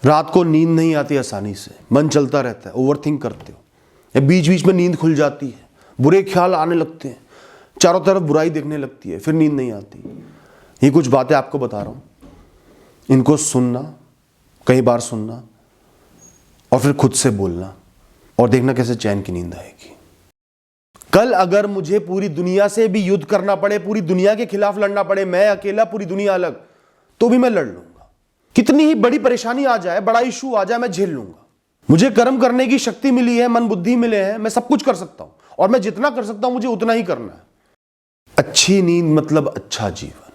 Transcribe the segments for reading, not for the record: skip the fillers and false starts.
रात को नींद नहीं आती आसानी से, मन चलता रहता है, ओवरथिंक करते हो, या बीच बीच में नींद खुल जाती है, बुरे ख्याल आने लगते हैं, चारों तरफ बुराई दिखने लगती है, फिर नींद नहीं आती। ये कुछ बातें आपको बता रहा हूं, इनको सुनना, कई बार सुनना और फिर खुद से बोलना और देखना कैसे चैन की नींद आएगी। कल अगर मुझे पूरी दुनिया से भी युद्ध करना पड़े, पूरी दुनिया के खिलाफ लड़ना पड़े, मैं अकेला पूरी दुनिया अलग, तो भी मैं लड़ लूंगा। कितनी ही बड़ी परेशानी आ जाए, बड़ा इशू आ जाए, मैं झेल लूंगा। मुझे कर्म करने की शक्ति मिली है, मन बुद्धि मिले हैं, मैं सब कुछ कर सकता हूं और मैं जितना कर सकता हूं मुझे उतना ही करना है। अच्छी नींद मतलब अच्छा जीवन।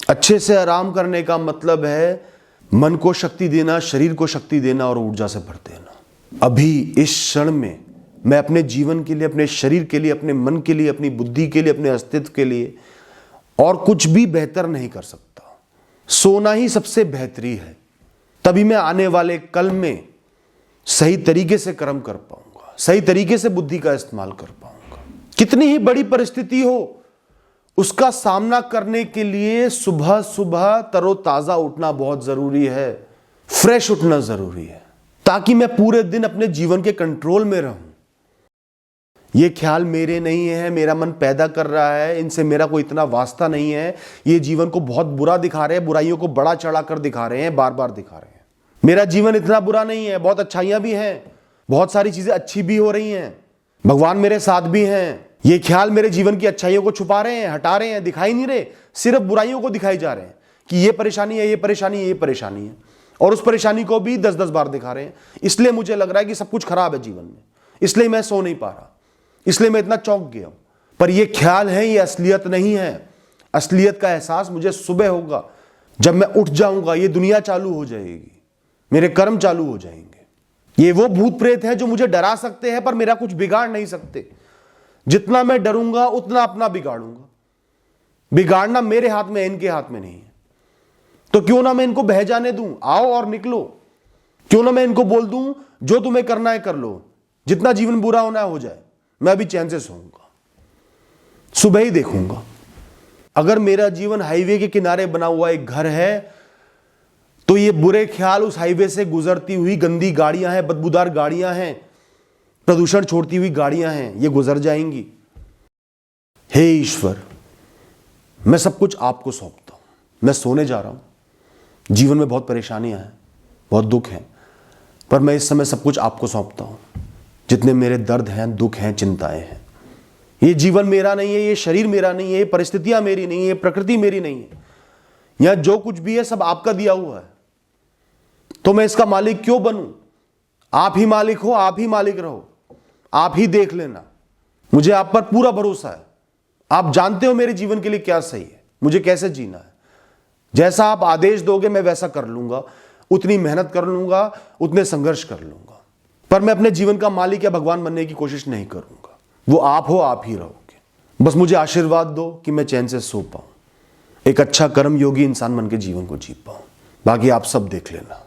अच्छे से आराम करने का मतलब है मन को शक्ति देना, शरीर को शक्ति देना और ऊर्जा से भर देना। अभी इस क्षण में मैं अपने जीवन के लिए, अपने शरीर के लिए, अपने मन के लिए, अपनी बुद्धि के लिए, अपने अस्तित्व के लिए और कुछ भी बेहतर नहीं कर सकता। सोना ही सबसे बेहतरी है, तभी मैं आने वाले कल में सही तरीके से कर्म कर पाऊंगा, सही तरीके से बुद्धि का इस्तेमाल कर पाऊंगा। कितनी ही बड़ी परिस्थिति हो, उसका सामना करने के लिए सुबह सुबह तरोताजा उठना बहुत जरूरी है, फ्रेश उठना जरूरी है, ताकि मैं पूरे दिन अपने जीवन के कंट्रोल में रहूं। ये ख्याल मेरे नहीं है, मेरा मन पैदा कर रहा है, इनसे मेरा कोई इतना वास्ता नहीं है, ये जीवन को बहुत बुरा दिखा रहे हैं, बुराइयों को बड़ा चढ़ा कर दिखा रहे हैं, बार बार दिखा रहे हैं। मेरा जीवन इतना बुरा नहीं है, बहुत अच्छाइयां भी हैं, बहुत सारी चीजें अच्छी भी हो रही हैं, भगवान मेरे साथ भी हैं। ये ख्याल मेरे जीवन की अच्छाइयों को छुपा रहे हैं, हटा रहे हैं, दिखाई नहीं रहे, सिर्फ बुराइयों को दिखाई जा रहे हैं कि ये परेशानी है, ये परेशानी है, ये परेशानी है, और उस परेशानी को भी 10-10 बार दिखा रहे हैं। इसलिए मुझे लग रहा है कि सब कुछ खराब है जीवन में, इसलिए मैं सो नहीं पा रहा, इसलिए मैं इतना चौंक गया हूं। पर ये ख्याल है, ये असलियत नहीं है। असलियत का एहसास मुझे सुबह होगा, जब मैं उठ जाऊंगा, ये दुनिया चालू हो जाएगी, मेरे कर्म चालू हो जाएंगे। ये वो भूत प्रेत है जो मुझे डरा सकते हैं पर मेरा कुछ बिगाड़ नहीं सकते। जितना मैं डरूंगा उतना अपना बिगाड़ूंगा। बिगाड़ना मेरे हाथ में है, इनके हाथ में नहीं है। तो क्यों ना मैं इनको बह जाने दूं, आओ और निकलो। क्यों ना मैं इनको बोल दूं जो तुम्हें करना है कर लो, जितना जीवन बुरा होना है हो जाए, मैं अभी चैन से सोऊंगा, सुबह ही देखूंगा। अगर मेरा जीवन हाईवे के किनारे बना हुआ एक घर है, तो ये बुरे ख्याल उस हाईवे से गुजरती हुई गंदी गाड़ियां हैं, बदबूदार गाड़ियां हैं, प्रदूषण छोड़ती हुई गाड़ियां हैं, ये गुजर जाएंगी। हे ईश्वर, मैं सब कुछ आपको सौंपता हूं। मैं सोने जा रहा हूं, जीवन में बहुत परेशानियां हैं, बहुत दुख हैं, पर मैं इस समय सब कुछ आपको सौंपता हूं। जितने मेरे दर्द हैं, दुख हैं, चिंताएं हैं, ये जीवन मेरा नहीं है, ये शरीर मेरा नहीं है, ये परिस्थितियां मेरी नहीं है, ये प्रकृति मेरी नहीं है, यहां जो कुछ भी है सब आपका दिया हुआ है। तो मैं इसका मालिक क्यों बनूं? आप ही मालिक हो, आप ही मालिक रहो, आप ही देख लेना। मुझे आप पर पूरा भरोसा है। आप जानते हो मेरे जीवन के लिए क्या सही है, मुझे कैसे जीना है। जैसा आप आदेश दोगे मैं वैसा कर लूंगा, उतनी मेहनत कर लूंगा, उतने संघर्ष कर लूंगा। पर मैं अपने जीवन का मालिक या भगवान बनने की कोशिश नहीं करूंगा। वो आप हो, आप ही रहोगे। बस मुझे आशीर्वाद दो कि मैं चैन से सो पाऊं, एक अच्छा कर्म योगी इंसान बन के जीवन को जी पाऊं। बाकी आप सब देख लेना।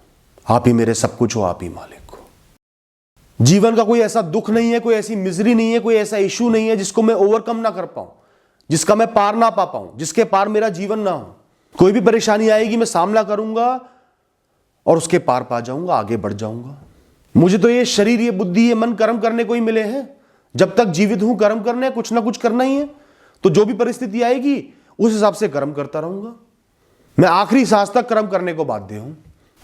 आप ही मेरे सब कुछ हो, आप ही मालिक हो। जीवन का कोई ऐसा दुख नहीं है, कोई ऐसी मिजरी नहीं है, कोई ऐसा इशू नहीं है जिसको मैं ओवरकम ना कर पाऊं, जिसका मैं पार ना पा पाऊं, जिसके पार मेरा जीवन ना हो। कोई भी परेशानी आएगी मैं सामना करूंगा और उसके पार पा जाऊंगा, आगे बढ़ जाऊंगा। मुझे तो ये शरीर, ये बुद्धि, ये मन कर्म करने को ही मिले हैं। जब तक जीवित हूं कर्म करने, कुछ ना कुछ करना ही है। तो जो भी परिस्थिति आएगी उस हिसाब से कर्म करता रहूंगा। मैं आखिरी सांस तक कर्म करने को बाध्य हूं।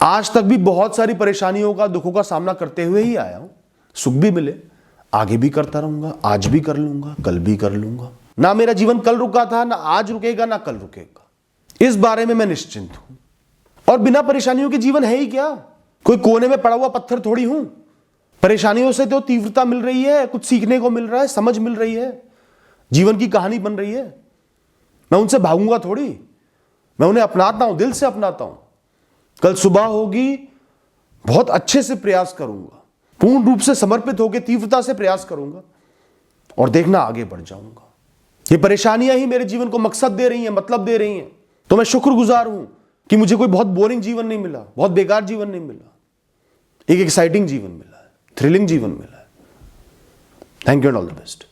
आज तक भी बहुत सारी परेशानियों का, दुखों का सामना करते हुए ही आया हूं। सुख भी मिले, आगे भी करता रहूंगा, आज भी कर लूंगा, कल भी कर लूंगा। ना मेरा जीवन कल रुका था, ना आज रुकेगा, ना कल रुकेगा। इस बारे में मैं निश्चिंत हूं। और बिना परेशानियों के जीवन है ही क्या? कोई कोने में पड़ा हुआ पत्थर थोड़ी हूं। परेशानियों से तो तीव्रता मिल रही है, कुछ सीखने को मिल रहा है, समझ मिल रही है, जीवन की कहानी बन रही है। मैं उनसे भागूंगा थोड़ी, मैं उन्हें अपनाता हूं, दिल से अपनाता हूं। कल सुबह होगी, बहुत अच्छे से प्रयास करूंगा, पूर्ण रूप से समर्पित होकर तीव्रता से प्रयास करूंगा और देखना आगे बढ़ जाऊंगा। ये परेशानियां ही मेरे जीवन को मकसद दे रही हैं, मतलब दे रही हैं। तो मैं शुक्रगुजार हूं कि मुझे कोई बहुत बोरिंग जीवन नहीं मिला, बहुत बेकार जीवन नहीं मिला, एक एक्साइटिंग जीवन मिला है, थ्रिलिंग जीवन मिला है। Thank you and all the best.